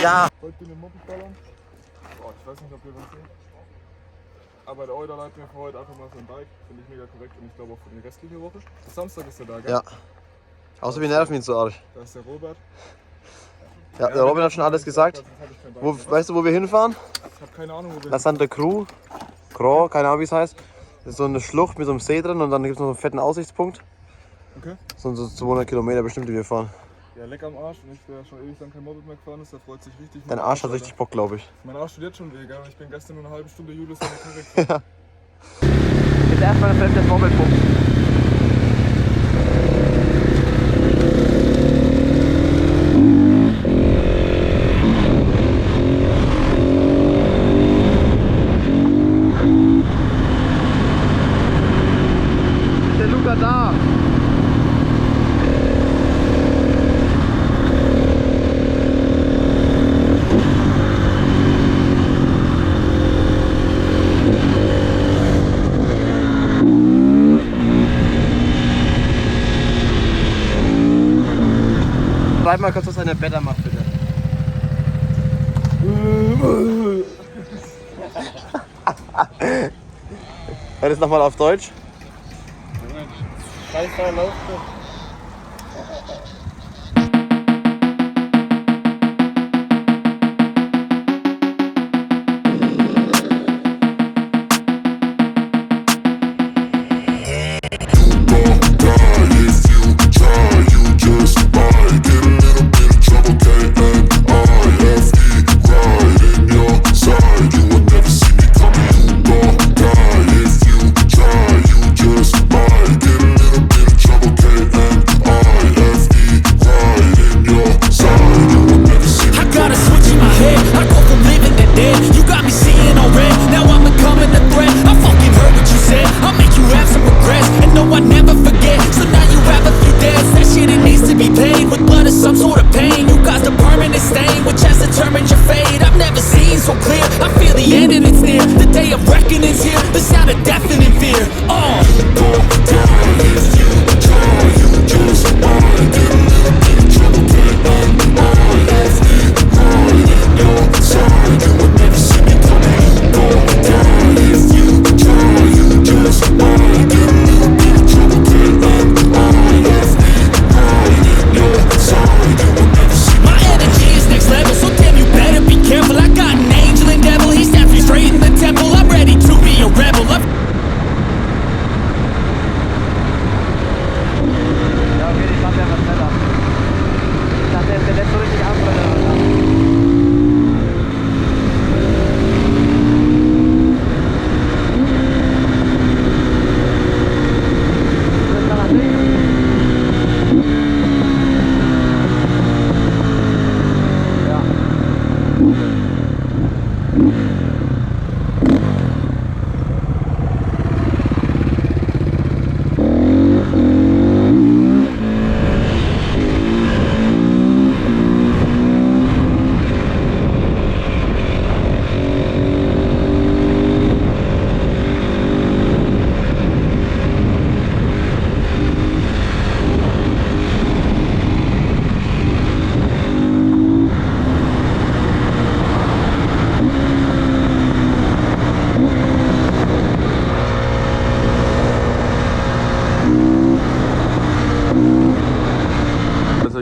Ja. Wollt ihr den Moped ballern? Boah, ich weiß nicht, ob ihr was seht. Aber der Euler leitet mir für heute einfach mal so ein Bike. Finde ich mega korrekt und ich glaube auch für die restliche Woche. Bis Samstag ist er da, gell? Ja. Außer wir nerven ihn so arg. Da ist der Robert. Ja, der Robin hat schon alles gesagt. Weißt du, wo wir hinfahren? Ich habe keine Ahnung, wo wir Landschaft, keine Ahnung, wie es heißt. Das ist so eine Schlucht mit so einem See drin und dann gibt es noch so einen fetten Aussichtspunkt. Okay. So 200 Kilometer bestimmt, die wir fahren. Ja, leck am Arsch. Und ich, der schon ewig lang kein Moped mehr gefahren ist, der freut sich richtig. Dein Arsch hat richtig Bock, glaube ich. Mein Arsch tut jetzt schon weh, gell? Ich bin gestern nur eine halbe Stunde Julius an der Karre gefahren. Jetzt erstmal das Moped pumpen. Da. Bleib mal kurz, was eine Better macht, bitte. Hör das nochmal auf Deutsch. Scheiße, läuft doch.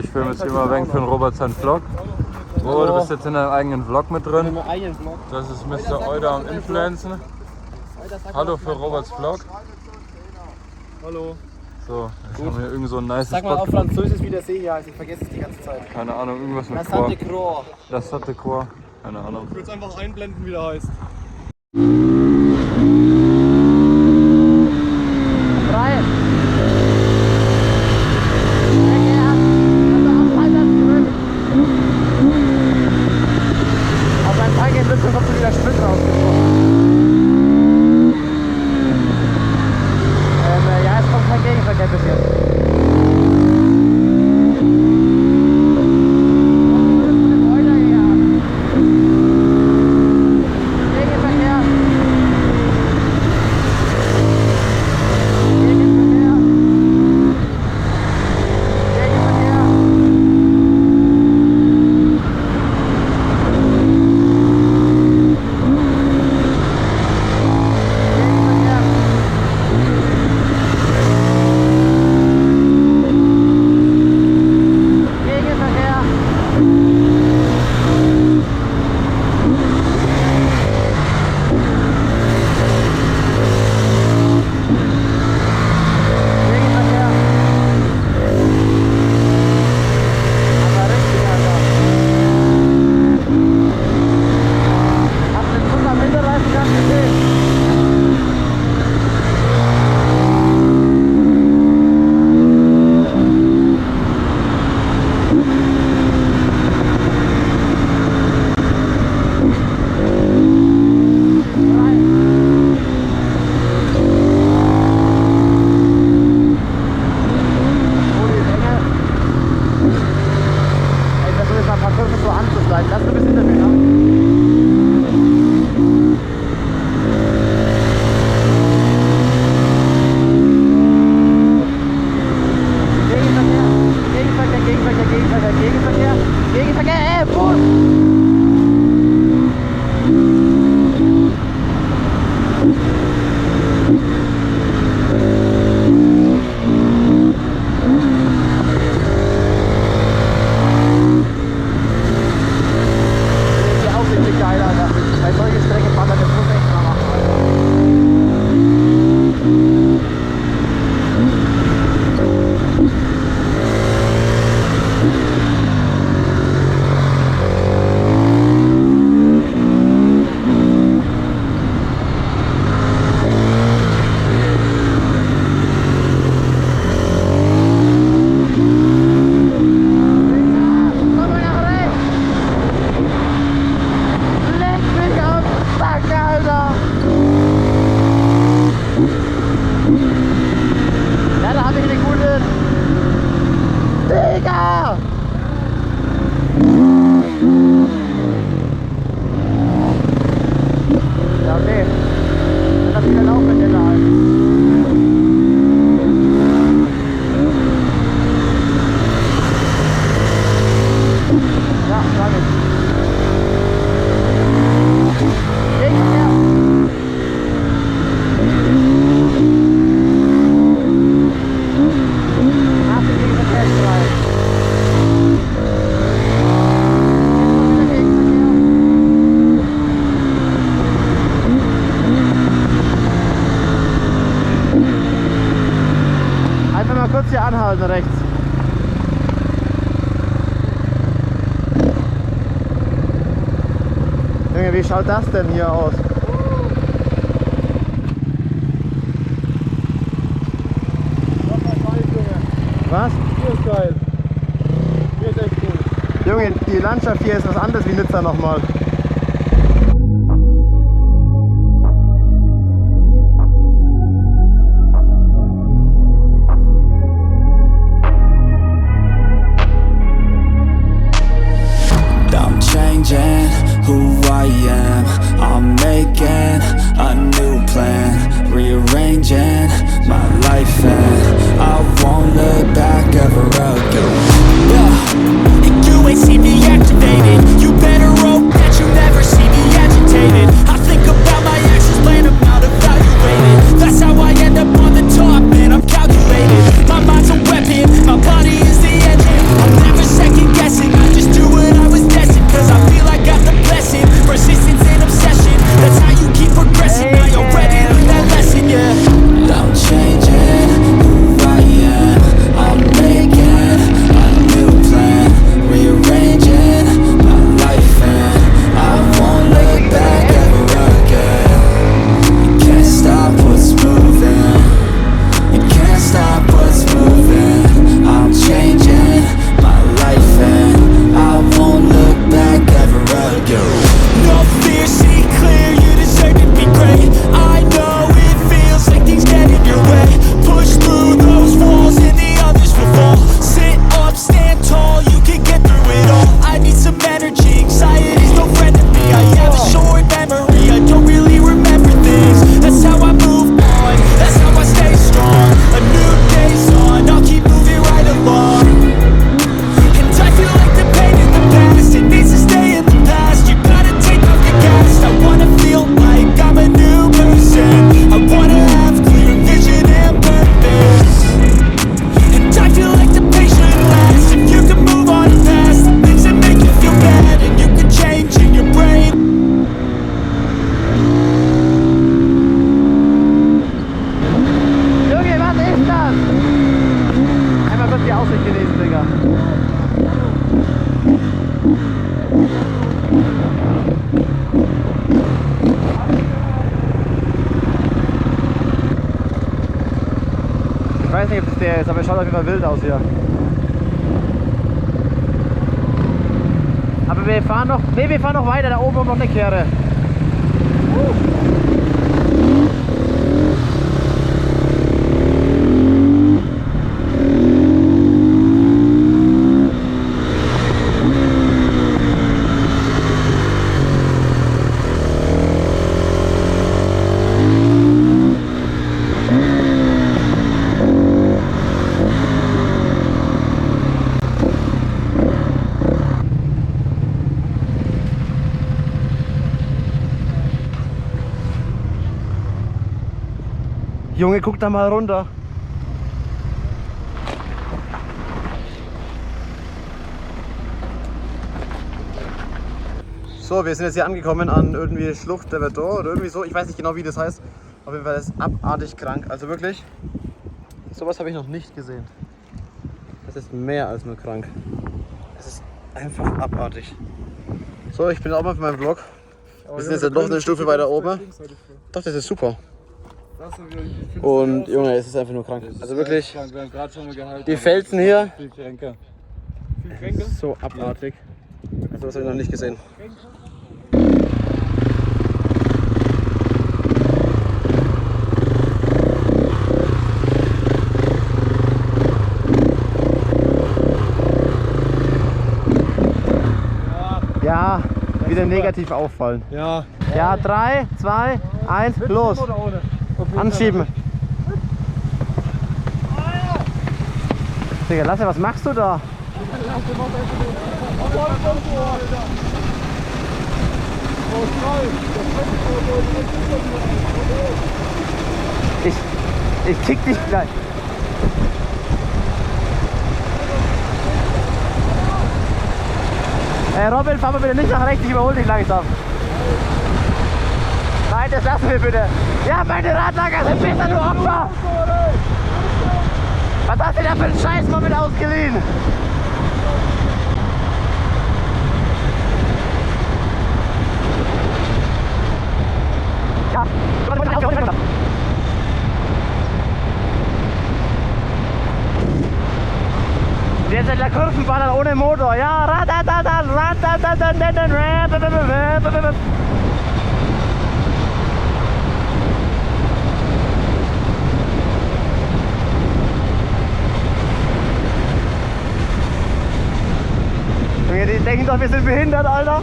Ich filme jetzt immer weg für den Robert seinen Vlog. Oh, du bist jetzt in deinem eigenen Vlog mit drin. Das ist Mr. Euder am Influencen. Hallo für Roberts Vlog. Hallo. So, jetzt haben wir irgend so ein nice Spot. Sag mal auf Französisch, wie der See hier heißt. Ich vergesse es die ganze Zeit. Keine Ahnung, irgendwas mit Croix. Das hatte Croix. Keine Ahnung. Ich würde es einfach einblenden, wie der heißt. Wegen hier anhalten rechts. Junge, wie schaut das denn hier aus? Was? Hier ist geil. Hier ist echt cool. Junge, die Landschaft hier ist was anderes wie Nizza nochmal. Who I am, I'm making a new plan, rearranging my life and I won't look back ever again. Yeah, and you ain't see me activated, you better hope that you never see me agitated. I think about my actions, plan them out, evaluated. That's how I end up on the top, man, I'm calculated. My mind's a weapon, my body is the engine. I'm never second guessing, I just do what I was destined. Cause I feel I got the blessing, persistence and obsession. That's how you keep progressing, I already learned that lesson, yeah. I'm changing who I am, I'm making a new plan, rearranging my life and I won't look back ever again. You can't stop what's moving, you can't stop what's moving. I'm changing my life and I won't look back ever again. No fear, see clear, you deserve to be great. I know it feels like things get in your way. Push through those walls and the others will fall. Sit up, stand tall, you can get through it all. I need some energy, anxiety's no friend to me. I have a short memory, I don't really remember things. That's how I move on, that's how I stay strong. A new day's on, I'll keep moving right along. And I feel like the pain in the past, it needs to stay in the past. You gotta take off your gas. I wanna feel like I'm a new person. I wanna have clear vision and purpose. And I feel like the pain shouldn't last. If you can move on past the things that make you feel bad, and you can change in your brain. Junge, was ist das? Einmal kurz die Aussicht gelesen, Digga. Ich weiß nicht, ob das der ist, aber es schaut auf jeden Fall wild aus hier. wir fahren noch. Ne, wir fahren noch weiter, da oben noch eine Kehre. Junge, guck da mal runter. So, wir sind jetzt hier angekommen an irgendwie Schlucht der Verdun oder irgendwie so. Ich weiß nicht genau, wie das heißt. Auf jeden Fall ist es abartig krank. Also wirklich, sowas habe ich noch nicht gesehen. Das ist mehr als nur krank. Es ist einfach abartig. So, ich bin auch mal für meinen Vlog. Wir sind jetzt noch eine Stufe weiter oben. Doch, das ist super. Und Junge, es ist einfach nur krank. Also wirklich, die Felsen hier, so abartig. Also das habe ich noch nicht gesehen. Ja, wieder negativ auffallen. Ja. Ja, 3, 2, 1, los. Anschieben. Digga, Lasse, was machst du da? Ich kick dich gleich. Robin, fahr mal bitte nicht nach rechts, ich überhole dich langsam. Nein, das lassen wir bitte. Ja, meine Radlager sind besser, du Opfer! Was hast du da für einen Scheiß mal mit ausgeliehen? Ja. Jetzt in der Kurvenbahn ohne Motor. Ja, die denken doch, wir sind behindert, Alter.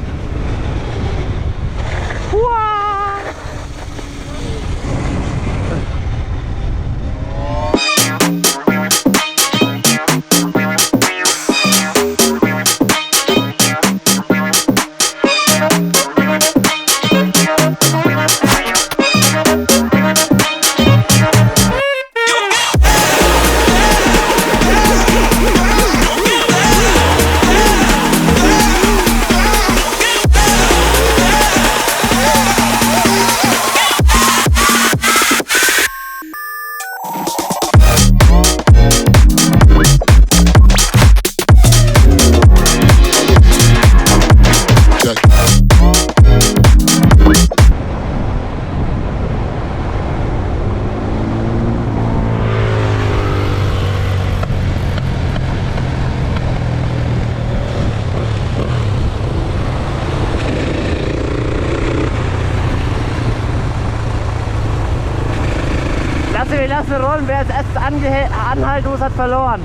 Wir lassen rollen, wer als erstes anhaltlos hat verloren.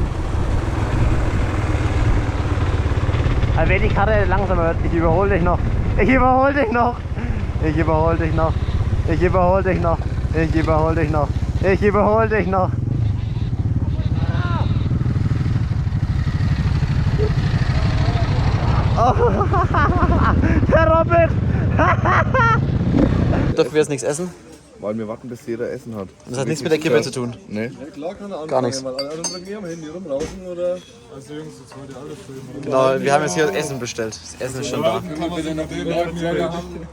Aber wenn die Karre langsamer wird, ich überhole dich noch. Ich überhole dich noch. Ich überhole dich noch. Ich überhole dich noch. Ich überhole dich noch. Ich überhole dich noch. Oh. Herr Robin! Dürfen wir jetzt nichts essen? Weil wir warten, bis jeder Essen hat. Das hat nichts mit der Kippe zu tun? Nee. Ja, klar kann er anfangen, gar nichts. weil alle anderen bringen am Handy rumlaufen oder... Also Jungs, jetzt wollt ihr alles filmen. Genau, wir haben jetzt hier Essen bestellt. Das Essen ist schon da. Können wir bitte noch den Leuten Ärger haben?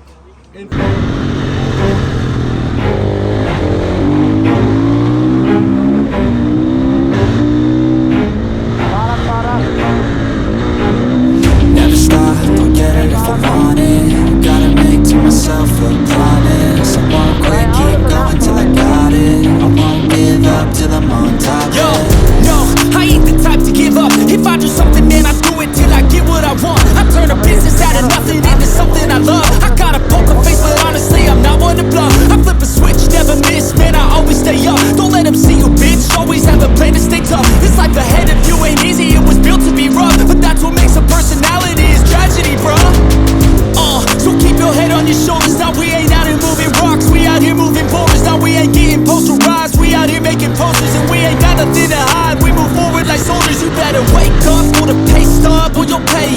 Never stop, don't get it if I want it. Gotta make to myself a promise. I won't quit, keep going till I got it. I won't give up till I'm on top. Yo, no, I ain't the type to give up. If I do something, man, I do it till I get what I want. I turn a business out of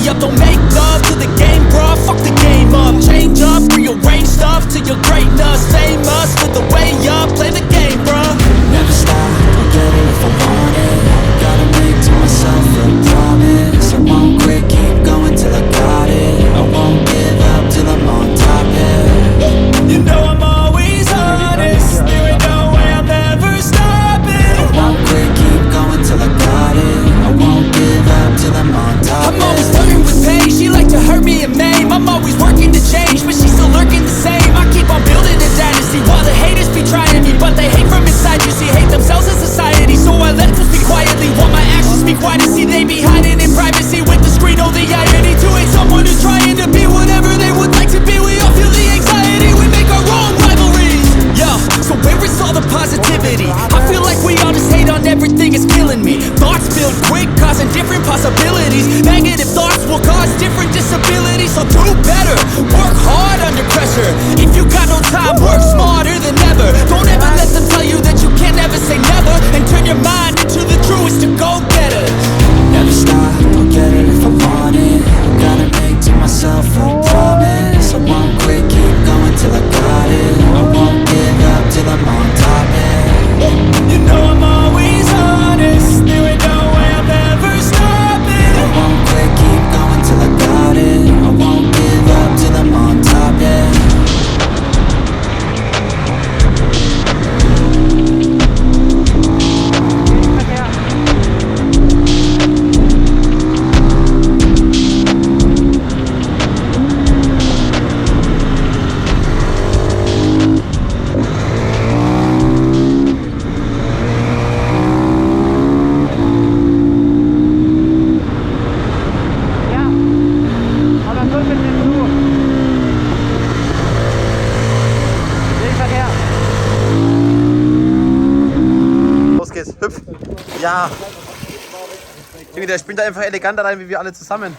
up. Don't make love to the game, bruh. Fuck the game up. Change up, rearrange stuff till you're greatness. Famous with the way up. Play the game, bruh. Never stop, I'll get it if I want it. Gotta make to myself a promise. I won't quit, keep going till I got it. I won't give up till I'm on top, yeah. You know I'm always honest. There ain't no way I'm ever stopping. I won't quit, keep going till I got it. I won't give up till I'm on top, I'm always flirting with pain. She like to hurt me and maim. I'm always working to change, but she's still lurking the same. I keep on building a dynasty while the haters be trying me, but they hate from inside. You see, hate themselves in society, so I let them speak quietly while my actions speak wider. See, they be hiding in privacy with the screen. Oh, the irony to hate someone who's trying to be whatever they would like to be. We all feel the anxiety. We make our own rivalries. Yeah, so where is all the positivity? I feel like we all just hate on everything. It's killing me. Thoughts build quick, causing different possibilities. Negative thoughts will cause different disabilities. So do better, work hard under pressure. If you got no time, work smarter than ever. Don't ever let them tell you that you can't never say never. And turn your mind into the truest to go getter. Never stop, I'll get it if I want it. Gotta make to myself a promise. I won't quit, keep going till I got it. I won't give up till I'm on top, yeah. You know I'm always honest. There ain't no way I'm ever stopping. I won't quit, keep going till I got it. I won't give up till I'm on top, yeah. Los geht's, hüpf. Ja. Junge, der springt da einfach eleganter rein, wie wir alle zusammen.